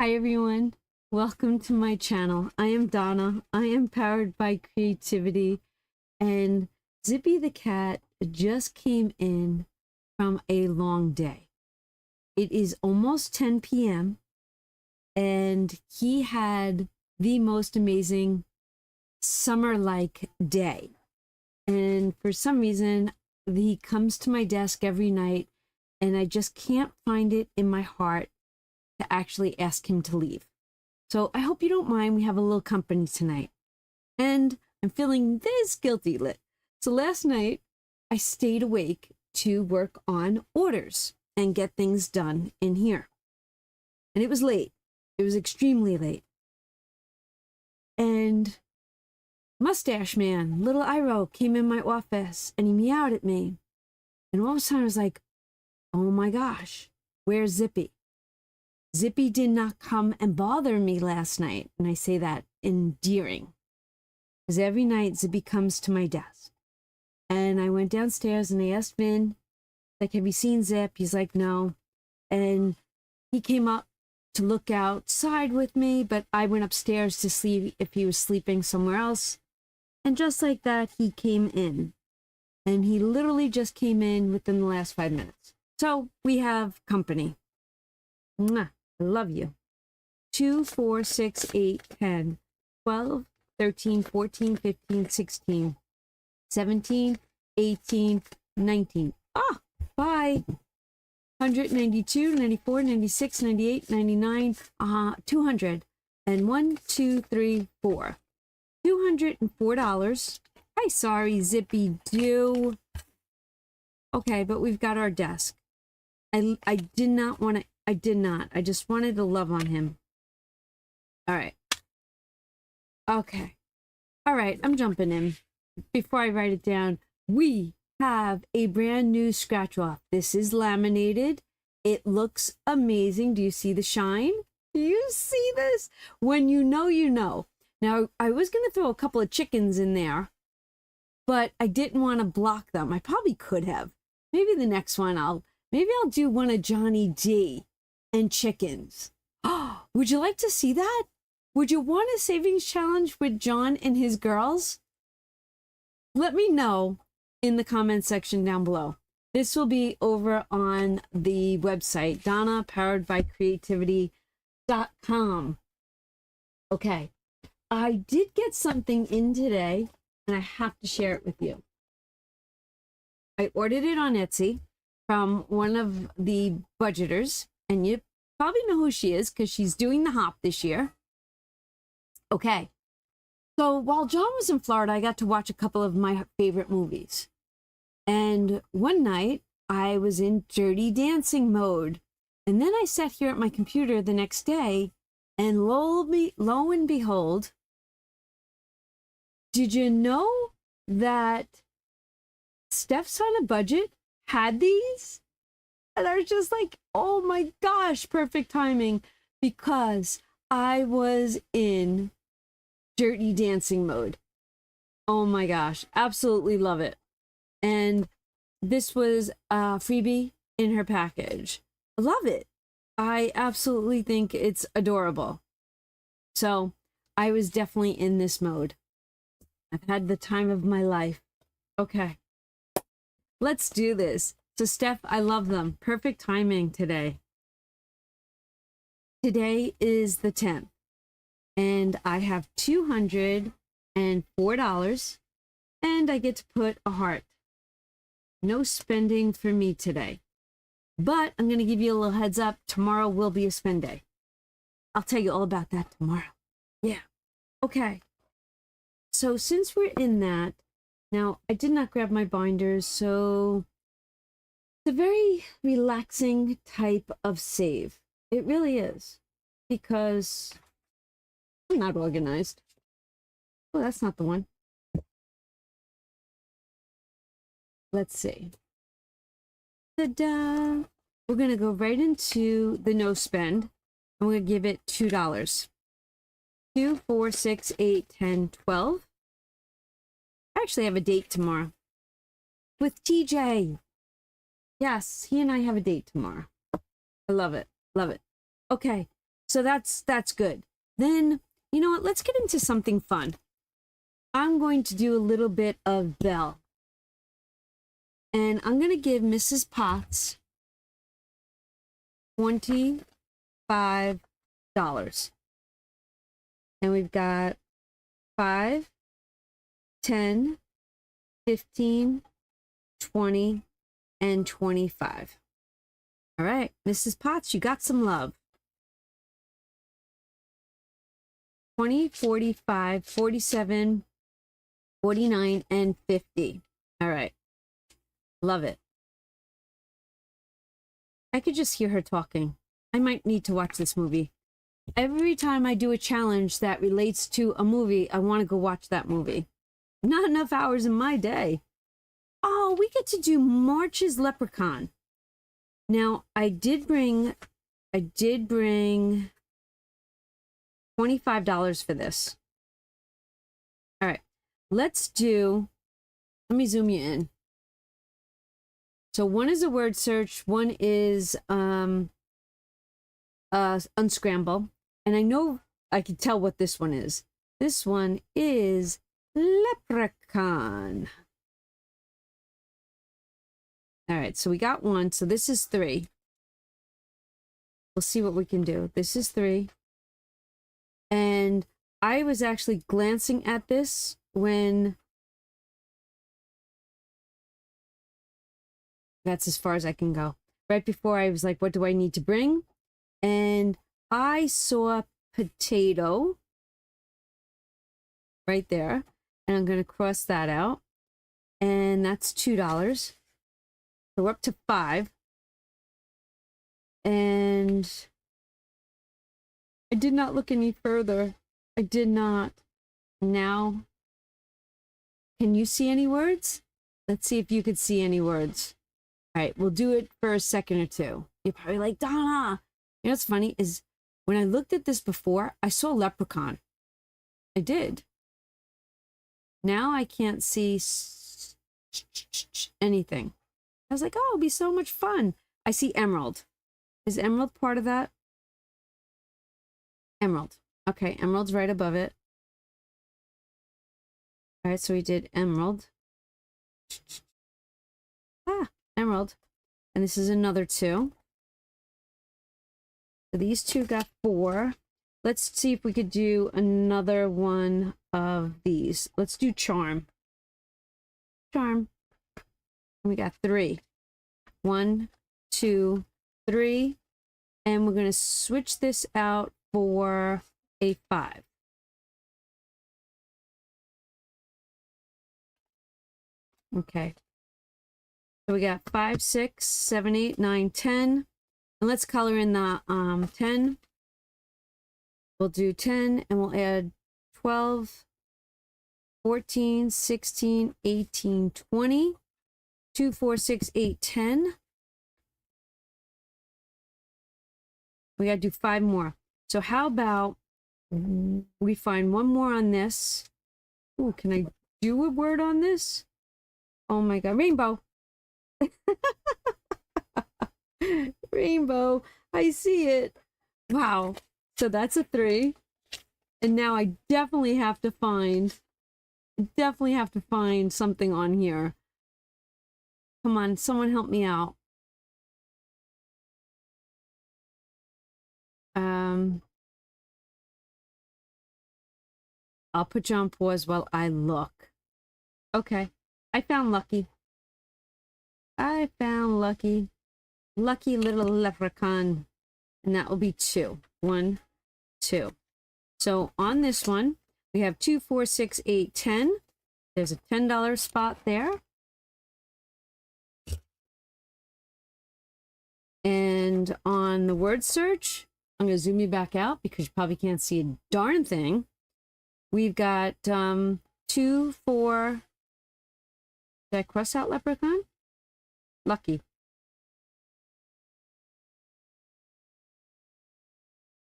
Hi everyone, welcome to my channel. I am Donna. I am powered by creativity, and Zippy the cat just came in from a long day. It is almost 10 p.m. and he had the most amazing summer-like day. And for some reason, he comes to my desk every night and I just can't find it in my heart to actually ask him to leave. So I hope you don't mind. We have a little company tonight. And I'm feeling this guilty. So last night, I stayed awake to work on orders and get things done in here. And it was late. It was extremely late. And Mustache Man, little Iro, came in my office and he meowed at me. And all of a sudden I was like, oh my gosh, where's Zippy? Zippy did not come and bother me last night. And I say that endearing. Because every night Zippy comes to my desk. And I went downstairs and I asked Vin, like, have you seen Zip? He's like, no. And he came up to look outside with me, but I went upstairs to see if he was sleeping somewhere else. And just like that, he came in. And he literally just came in within the last 5 minutes. So we have company. Mwah. I love you. 2, 4, 6, 8, 10, 12, 13, 14, 15, 16, 17, 18, 19. Ah, bye. 192, 94, 96, 98, 99, 200. And 1, 2, 3, 4. $204. Hi, sorry, Zippy Doo. Okay, but we've got our desk. I did not want to. I did not. I just wanted to love on him. All right. Okay. All right. I'm jumping in. Before I write it down, we have a brand new scratch off. This is laminated. It looks amazing. Do you see the shine? Do you see this? When you know, you know. Now, I was going to throw a couple of chickens in there, but I didn't want to block them. I probably could have. Maybe the next one maybe I'll do one of Johnny D and chickens. Oh, would you like to see that? Would you want a savings challenge with John and his girls? Let me know in the comment section down below. This will be over on the website, Donna, powered by creativity.com. Okay, I did get something in today and I have to share it with you. I ordered it on Etsy from one of the budgeters, and you probably know who she is because she's doing the hop this year. Okay, so while John was in Florida, I got to watch a couple of my favorite movies. And one night, I was in Dirty Dancing mode. And then I sat here at my computer the next day, and lo and behold, did you know that Steph's on a Budget had these? And I was just like, oh my gosh, perfect timing, because I was in Dirty Dancing mode. Oh my gosh, absolutely love it. And this was a freebie in her package. Love it. I absolutely think it's adorable. So I was definitely in this mode. I've had the time of my life. Okay, let's do this. So Steph, I love them. Perfect timing today. Today is the 10th, and I have $204, and I get to put a heart. No spending for me today, but I'm going to give you a little heads up. Tomorrow will be a spend day. I'll tell you all about that tomorrow. Yeah. Okay. So since we're in that, now I did not grab my binders, so it's a very relaxing type of save. It really is, because I'm not organized. Oh, that's not the one. Let's see. Ta-da! We're going to go right into the no spend. I'm going to give it $2. 2, 4, 6, 8, 10, 12. I actually have a date tomorrow with TJ. Yes, he and I have a date tomorrow. I love it. Love it. Okay, So that's good. Then, you know what? Let's get into something fun. I'm going to do a little bit of Belle. And I'm going to give Mrs. Potts $25. And we've got 5, 10, 15, 20, and 25. All right, Mrs. Potts, you got some love. 20, 45, 47, 49, and 50. All right. Love it. I could just hear her talking. I might need to watch this movie. Every time I do a challenge that relates to a movie, I want to go watch that movie. Not enough hours in my day. Oh, we get to do March's Leprechaun. Now, I did bring $25 for this. All right. Let me zoom you in. So one is a word search, one is unscramble. And I know I can tell what this one is. This one is leprechaun. All right, so we got one. So this is 3. We'll see what we can do. This is 3. And I was actually glancing at this when... That's as far as I can go. Right before I was like, what do I need to bring? And I saw potato right there. And I'm going to cross that out. And that's $2. So we're up to 5. And I did not look any further. I did not. Now, can you see any words? Let's see if you could see any words. All right, we'll do it for a second or two. You're probably like, Donna. You know what's funny is when I looked at this before, I saw leprechaun. I did. Now I can't see anything. I was like, oh, it'll be so much fun. I see emerald. Is emerald part of that? Emerald. Okay, emerald's right above it. All right, so we did emerald. Emerald. And this is another 2. So these 2 got 4. Let's see if we could do another one of these. Let's do charm. Charm. And we got 3. 1, 2, 3. And we're going to switch this out for a 5. Okay. So we got 5, 6, 7, 8, 9, 10. And let's color in the 10. We'll do 10 and we'll add 12, 14, 16, 18, 20. 2, 4, 6, 8, 10. We got to do 5 more. So how about we find one more on this? Ooh, can I do a word on this? Oh my God, rainbow. Rainbow. I see it. Wow. So that's a 3. And now I definitely have to find something on here. Come on, someone help me out. I'll put you on pause while I look. Okay. I found Lucky. I found Lucky. Lucky little leprechaun. And that will be 2. 1, 2. So on this one, we have 2, 4, 6, 8, 10. There's a $10 spot there. And on the word search, I'm going to zoom you back out because you probably can't see a darn thing. We've got 2, 4. Did I cross out leprechaun? Lucky.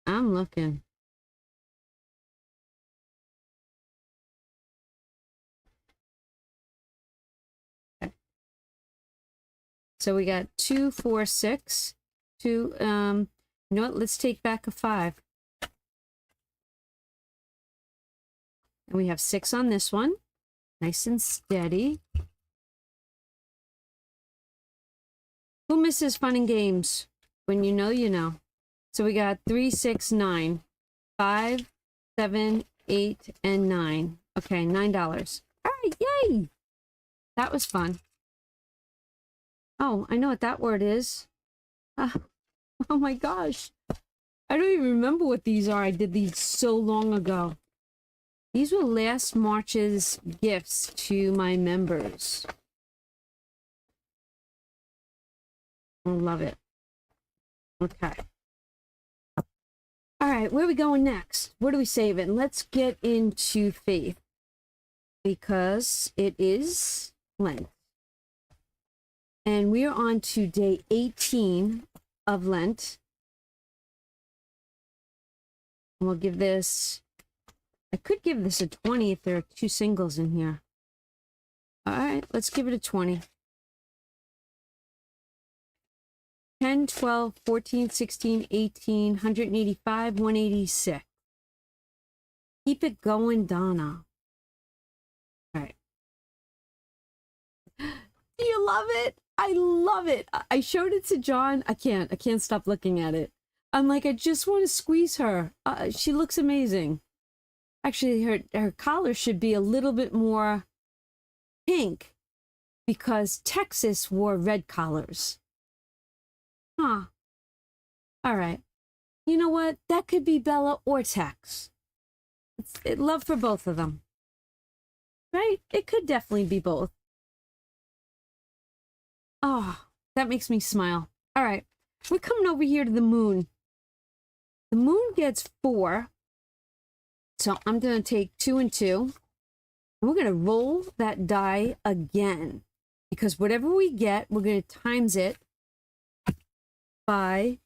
I'm looking. Okay. So we got 2, 4, 6. 2. You know what? Let's take back a 5. And we have 6 on this one. Nice and steady. Who misses fun and games? When you know, you know. So we got 3, 6, 9. 5, 7, 8, and 9. Okay, $9. All right, yay! That was fun. Oh, I know what that word is. Oh my gosh. I don't even remember what these are. I did these so long ago. These were last March's gifts to my members. I love it. Okay. All right, where are we going next? What are we saving? Let's get into faith because it is Lent. And we are on to day 18 of Lent. And we'll give this, I could give this a 20 if there are 2 singles in here. All right, let's give it a 20. 10, 12, 14, 16, 18, 185, 186. Keep it going, Donna. All right. Do you love it? I love it. I showed it to John. I can't stop looking at it. I'm like, I just want to squeeze her. She looks amazing. Actually, her collar should be a little bit more pink because Texas wore red collars. Huh. All right. You know what? That could be Bella or Tex. It's love for both of them. Right? It could definitely be both. Oh, that makes me smile. All right. We're coming over here to the moon. The moon gets 4. So I'm going to take 2 and 2. And we're going to roll that die again. Because whatever we get, we're going to times it by,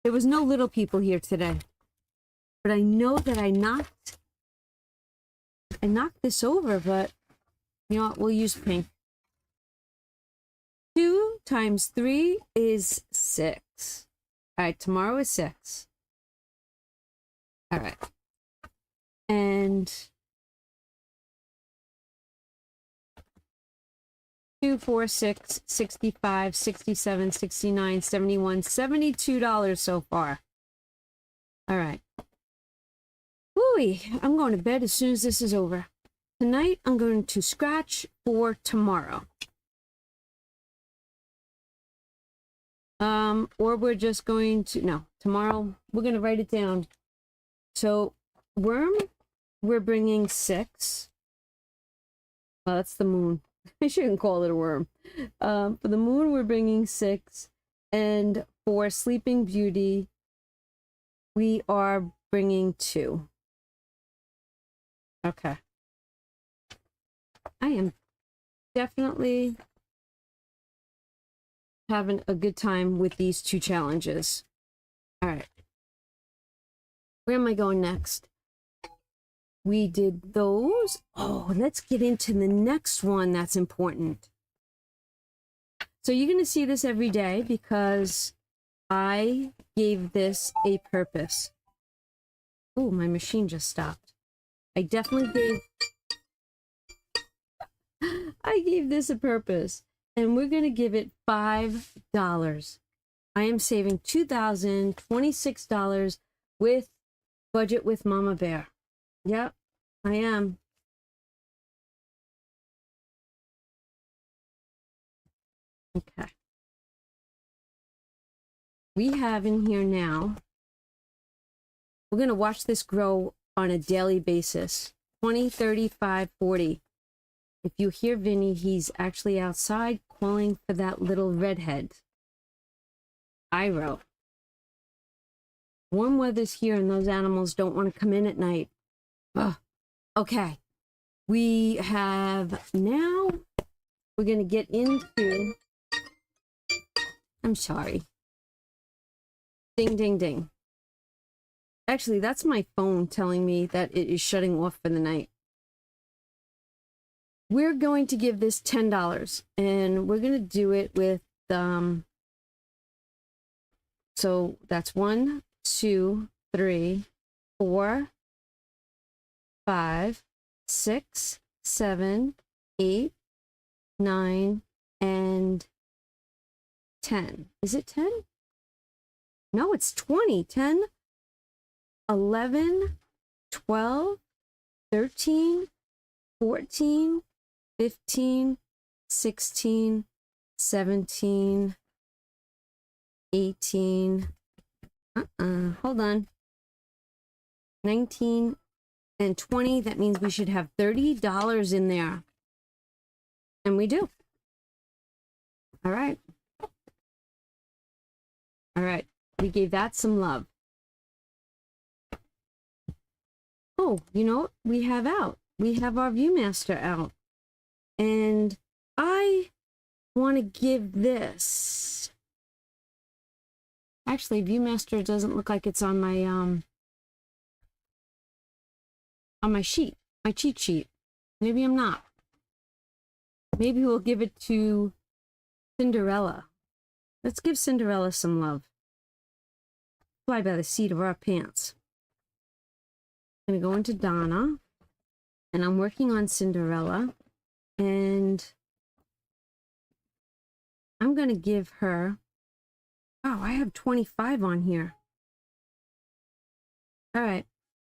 there was no little people here today, but I know that I knocked this over, but you know what, we'll use pink. 2 times 3 is 6. All right, tomorrow is 6. All right, and 2, 4, 6, 65, 67, 69, 71, $72 so far. All right. Wooey, I'm going to bed as soon as this is over. Tonight, I'm going to scratch for tomorrow. Or we're just going to, no, tomorrow, we're going to write it down. So, worm, we're bringing 6. Well, that's the moon. I shouldn't call it a worm. For the moon, we're bringing 6. And for Sleeping Beauty, we are bringing 2. Okay. I am definitely having a good time with these 2 challenges. All right. Where am I going next? We did those. Oh, let's get into the next one that's important. So you're going to see this every day because I gave this a purpose. Oh, my machine just stopped. I definitely gave this a purpose. And we're going to give it $5. I am saving $2,026 with Budget with Mama Bear. Yep, I am. Okay. We have in here now, we're going to watch this grow on a daily basis. 20, 35, 40. If you hear Vinny, he's actually outside calling for that little redhead. Iro. Warm weather's here and those animals don't want to come in at night. Ugh. Okay. We have now, we're going to get into, I'm sorry. Ding, ding, ding. Actually, that's my phone telling me that it is shutting off for the night. We're going to give this $10 and we're going to do it with, so that's 1, 2, 3, 4, 5, 6, 7, 8, 9, and 10. Is it 10? No, it's 20. 10, 11, 12, 13, 14, 15, 16, 17, 18, hold on, 19, and 20. That means we should have $30 in there. And we do. All right. All right. We gave that some love. Oh, you know what we have out? We have our Viewmaster out. And I want to give this. Actually, Viewmaster doesn't look like it's on my sheet, my cheat sheet. Maybe I'm not. Maybe we'll give it to Cinderella. Let's give Cinderella some love. Fly by the seat of our pants. I'm gonna go into Donna, and I'm working on Cinderella, and I'm gonna give her, oh, I have 25 on here. All right,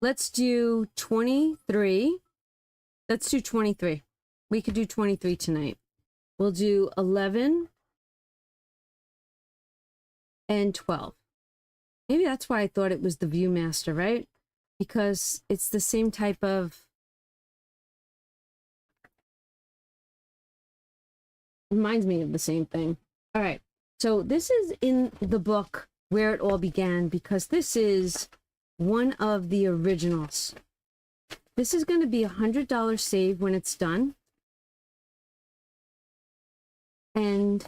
let's do 23. Let's do 23. We could do 23 tonight. We'll do 11 and 12. Maybe that's why I thought it was the Viewmaster, right? Because it's the same type of... Reminds me of the same thing. All right. So this is in the book Where It All Began, because this is one of the originals. This is going to be $100 save when it's done. And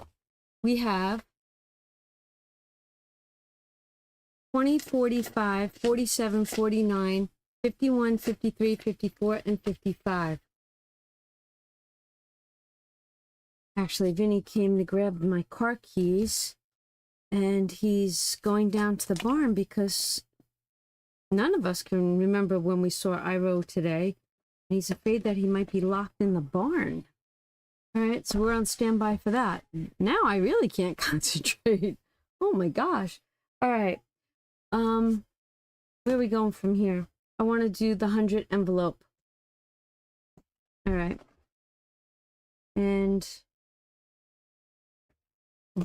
we have 20, 45, 47, 49, 51, 53, 54, and 55. Actually, Vinny came to grab my car keys, and he's going down to the barn because none of us can remember when we saw Iro today, and he's afraid that he might be locked in the barn. All right, so we're on standby for that. Now I really can't concentrate. Oh my gosh. All right. Where are we going from here? I want to do the 100 envelope. All right. And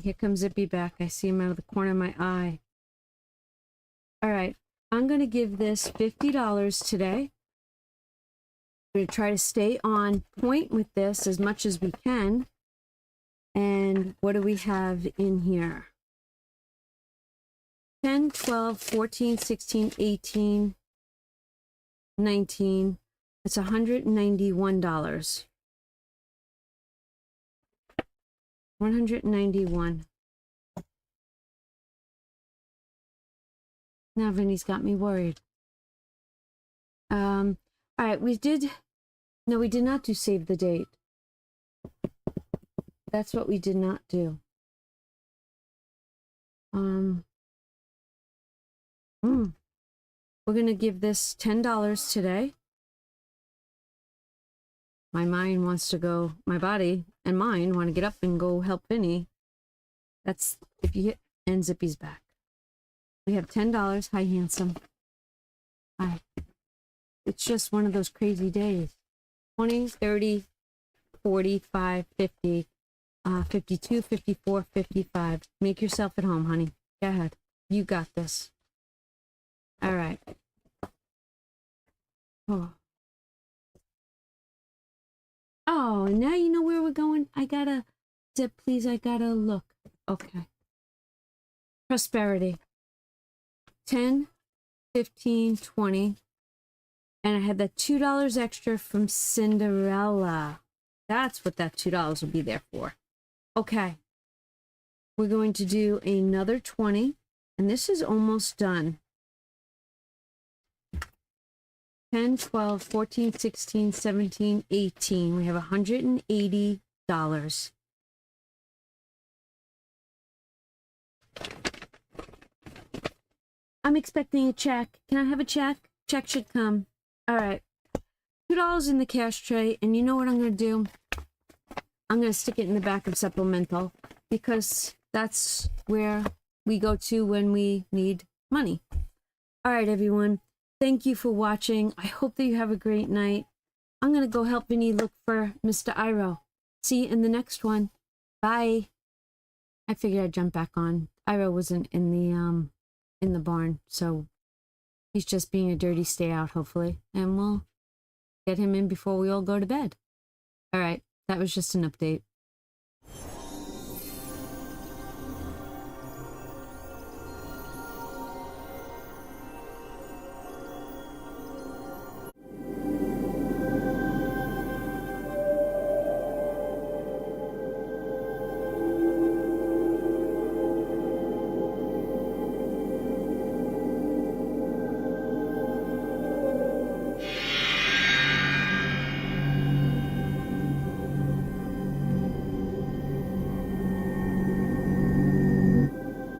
here comes Zippy back. I see him out of the corner of my eye. All right. I'm going to give this $50 today. We're going to try to stay on point with this as much as we can. And what do we have in here? 10, 12, 14, 16, 18, 19. It's $191. 191. Now Vinny's got me worried. All right, we did not do save the date. That's what we did not do. We're gonna give this $10 today. My mind wants to go, my body and mind want to get up and go help Vinny. That's if you hit, and Zippy's back. We have $10. Hi, handsome. Hi. It's just one of those crazy days. 20, 30, 45, 50, 52, 54, 55. Make yourself at home, honey. Go ahead. You got this. All right. Oh, now you know where we're going. I gotta, Zip, please, I gotta look. Okay. Prosperity. 10, 15, 20. And I had that $2 extra from Cinderella. That's what that $2 will be there for. Okay. We're going to do another 20. And this is almost done. 10, 12, 14, 16, 17, 18. We have $180. I'm expecting a check. Can I have a check? Check should come. All right. $2 in the cash tray, and you know what I'm going to do? I'm going to stick it in the back of supplemental because that's where we go to when we need money. All right, everyone. Thank you for watching. I hope that you have a great night. I'm going to go help Vinny look for Mr. Iro. See you in the next one. Bye. I figured I'd jump back on. Iro wasn't in the barn, so he's just being a dirty stay out, hopefully. And we'll get him in before we all go to bed. All right, that was just an update.